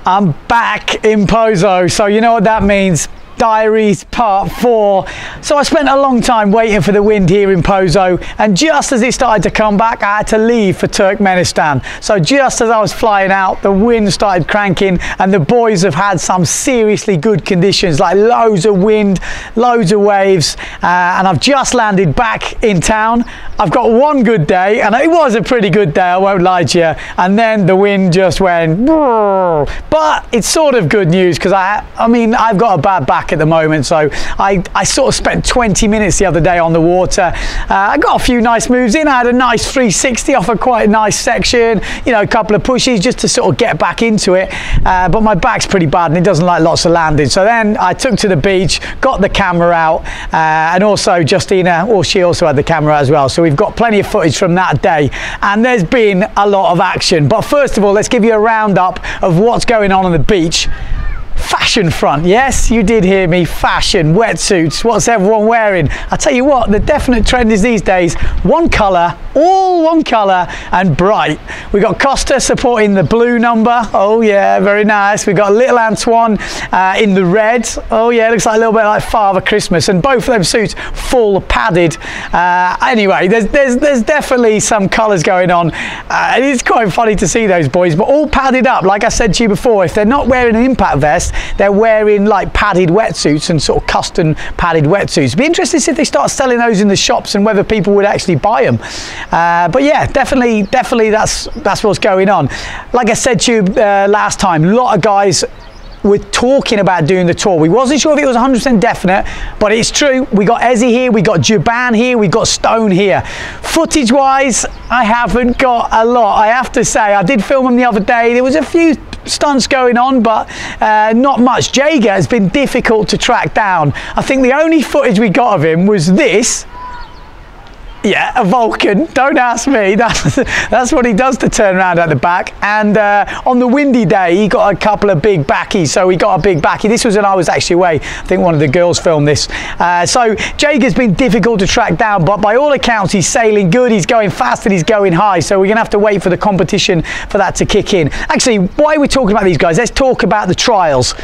I'm back in Pozo, so you know what that means. Diaries Part 4. So I spent a long time waiting for the wind here in Pozo, and just as it started to come back, I had to leave for Turkmenistan. So just as I was flying out, the wind started cranking, and the boys have had some seriously good conditions, like loads of wind, loads of waves, and I've just landed back in town. I've got one good day, and it was a pretty good day, I won't lie to you, and then the wind just went, but it's sort of good news, because I mean, I've got a bad back at the moment, so I sort of spent 20 minutes the other day on the water. I got a few nice moves in. I had a nice 360 off a quite nice section, you know, a couple of pushes just to sort of get back into it, but my back's pretty bad and it doesn't like lots of landing. So then I took to the beach, got the camera out, and also Justina, she also had the camera as well, so we've got plenty of footage from that day, and there's been a lot of action. But first of all, let's give you a roundup of what's going on the beach. Fashion front, yes, you did hear me. Fashion, wetsuits, what's everyone wearing? I tell you what, the definite trend is these days one colour, all one colour and bright. We got Costa supporting the blue number, oh yeah, very nice. We got little Antoine in the red, oh yeah, looks like a little bit like Father Christmas, and both of them suits full padded. Anyway, there's definitely some colours going on. It is quite funny to see those boys, but all padded up. Like I said to you before, if they're not wearing an impact vest, they're wearing like padded wetsuits and sort of custom padded wetsuits. It'd be interesting to see if they start selling those in the shops and whether people would actually buy them. But yeah, definitely that's what's going on. Like I said to you last time, a lot of guys we're talking about doing the tour. We wasn't sure if it was 100% definite, but it's true. We got Ezzy here, we got Juban here, we got Stone here. Footage wise, I haven't got a lot, I have to say. I did film them the other day. There was a few stunts going on, but not much. Jaeger has been difficult to track down. I think the only footage we got of him was this. Yeah, a Vulcan, don't ask me. That's what he does to turn around at the back. And on the windy day, he got a couple of big backies, so he got a big backie. This was when I was actually away. I think one of the girls filmed this. So Jaeger's been difficult to track down, but by all accounts, he's sailing good, he's going fast and he's going high, so we're gonna have to wait for the competition for that to kick in. Actually, why are we talking about these guys? Let's talk about the trials.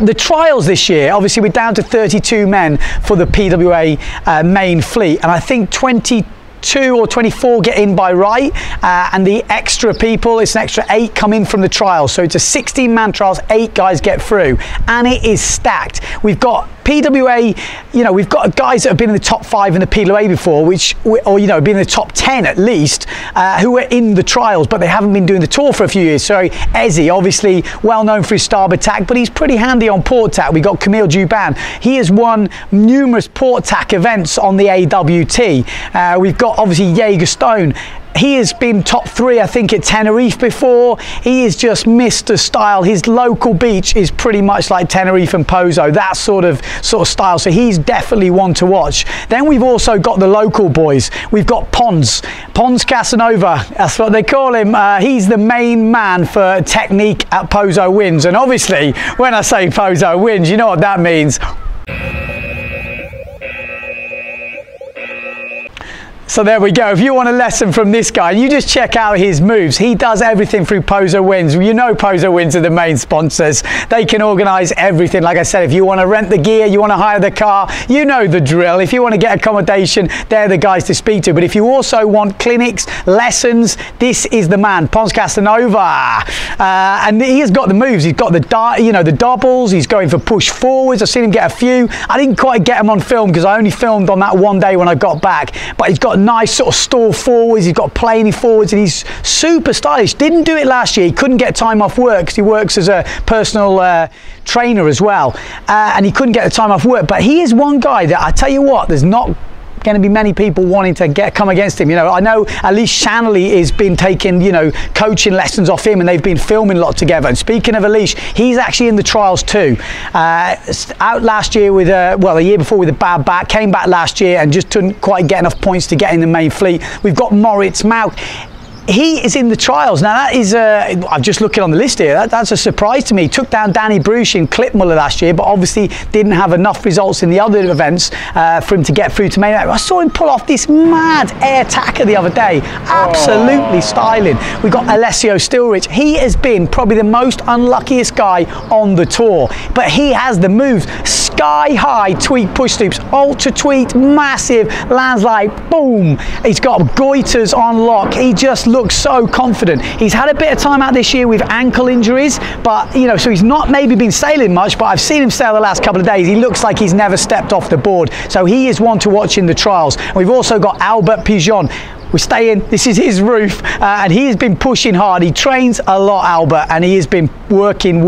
The trials this year, obviously we're down to 32 men for the PWA main fleet, and I think 22 or 24 get in by right, and the extra people, it's an extra 8 come in from the trials, so it's a 16-man trials, 8 guys get through, and it is stacked. We've got PWA, you know, we've got guys that have been in the top 5 in the PWA before, or you know, been in the top 10 at least, who were in the trials, but they haven't been doing the tour for a few years. So Ezzy, obviously well known for his starboard tack, but he's pretty handy on port tack. We got Camille Juban. He has won numerous port tack events on the AWT. We've got obviously Jaeger Stone. He has been top 3, I think, at Tenerife before. He is just Mr. Style. His local beach is pretty much like Tenerife and Pozo, that sort of style. So he's definitely one to watch. Then we've also got the local boys. We've got Pons Casanova. That's what they call him. He's the main man for technique at Pozo Winds. And obviously, when I say Pozo Winds, you know what that means. So there we go. If you want a lesson from this guy, you just check out his moves. He does everything through Pozo Winds. You know Pozo Winds are the main sponsors. They can organise everything. Like I said, if you want to rent the gear, you want to hire the car, you know the drill. If you want to get accommodation, they're the guys to speak to. But if you also want clinics, lessons, this is the man, Pons Casanova. And he has got the moves. He's got the, you know, the doubles. He's going for push forwards. I've seen him get a few. I didn't quite get him on film because I only filmed on that one day when I got back. But he's got nice sort of stall forwards, he's got planing forwards, and he's super stylish. Didn't do it last year. He couldn't get time off work because he works as a personal trainer as well, and he couldn't get the time off work. But he is one guy that I tell you what, there's not going to be many people wanting to come against him. You know, I know at least Shanley has been taking, you know, coaching lessons off him, and they've been filming a lot together. And speaking of Alish, he's actually in the trials too. Out last year with well, the year before with a bad back, came back last year and just couldn't quite get enough points to get in the main fleet. We've got Moritz Mauk. he is in the trials. Now that is, I'm just looking on the list here, that's a surprise to me. Took down Danny Bruce in Klitmuller last year, but obviously didn't have enough results in the other events for him to get through to main event. I saw him pull off this mad air tacker the other day, absolutely styling. We've got Alessio Stilrich. He has been probably the most unluckiest guy on the tour, but he has the moves. Sky high tweet push loops, ultra tweet, massive, lands like boom. He's got goiters on lock. He just looks so confident. He's had a bit of time out this year with ankle injuries, but you know, so he's not maybe been sailing much, but I've seen him sail the last couple of days. He looks like he's never stepped off the board. So he is one to watch in the trials. We've also got Albert Pigeon. We're staying, this is his roof, and he has been pushing hard. He trains a lot, Albert, and he has been working,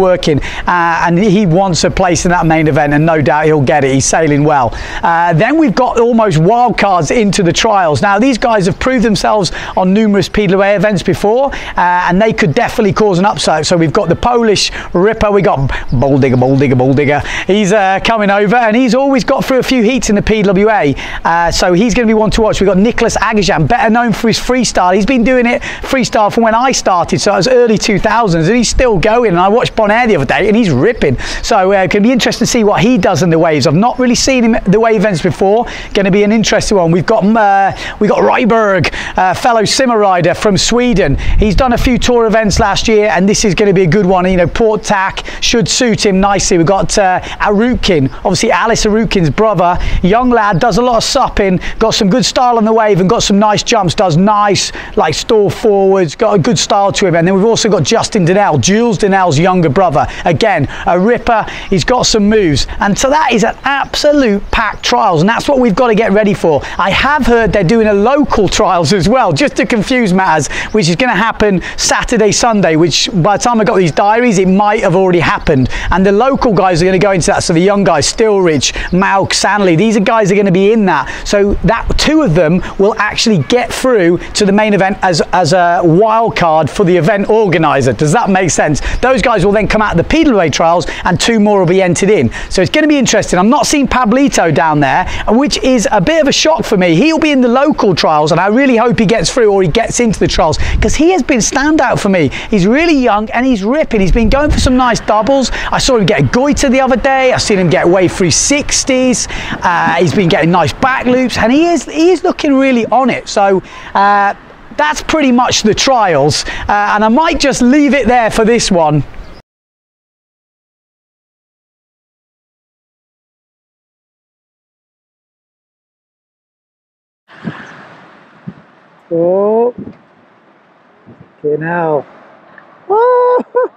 and he wants a place in that main event, and no doubt he'll get it. He's sailing well. Then we've got almost wild cards into the trials. Now, these guys have proved themselves on numerous PWA events before, and they could definitely cause an upset. So we've got the Polish Ripper, we got Bull Digger. He's coming over, and he's always got through a few heats in the PWA, so he's going to be one to watch. We've got Nicholas Agajan, better known for his freestyle. He's been doing it freestyle from when I started, so it was early 2000s, and he's still going. And I watched Bonaire the other day, and he's ripping. So it can be interesting to see what he does in the waves. I've not really seen him at the wave events before. Going to be an interesting one. We've got Ryberg, fellow simmer rider from Sweden. He's done a few tour events last year, and this is going to be a good one. You know, port tack should suit him nicely. We've got Arukin, obviously Alice Arukin's brother, young lad, does a lot of supping, got some good style on the wave, and got some nice jumps. Does nice like stall forwards, got a good style to him. And then we've also got Justin Donnell, Jules Donnell's younger brother, again a ripper. He's got some moves, and so that is an absolute packed trials, and that's what we've got to get ready for. I have heard they're doing a local trials as well, just to confuse matters, which is going to happen Saturday, Sunday, which by the time I got these diaries it might have already happened, and the local guys are going to go into that. So the young guys, Stilrich, Malk, Sanley, these are guys are going to be in that, so that two of them will actually get through to the main event as a wild card for the event organizer. Does that make sense? Those guys will then come out of the PWA trials, and two more will be entered in. So it's going to be interesting. I'm not seeing Pablito down there, which is a bit of a shock for me. He'll be in the local trials, and I really hope he gets through, or he gets into the trials, because he has been standout for me. He's really young and he's ripping. He's been going for some nice doubles. I saw him get a goiter the other day. I've seen him get wave 360s. He's been getting nice back loops, and he is looking really on it. So that's pretty much the trials, and I might just leave it there for this one. Oh, okay now. Oh.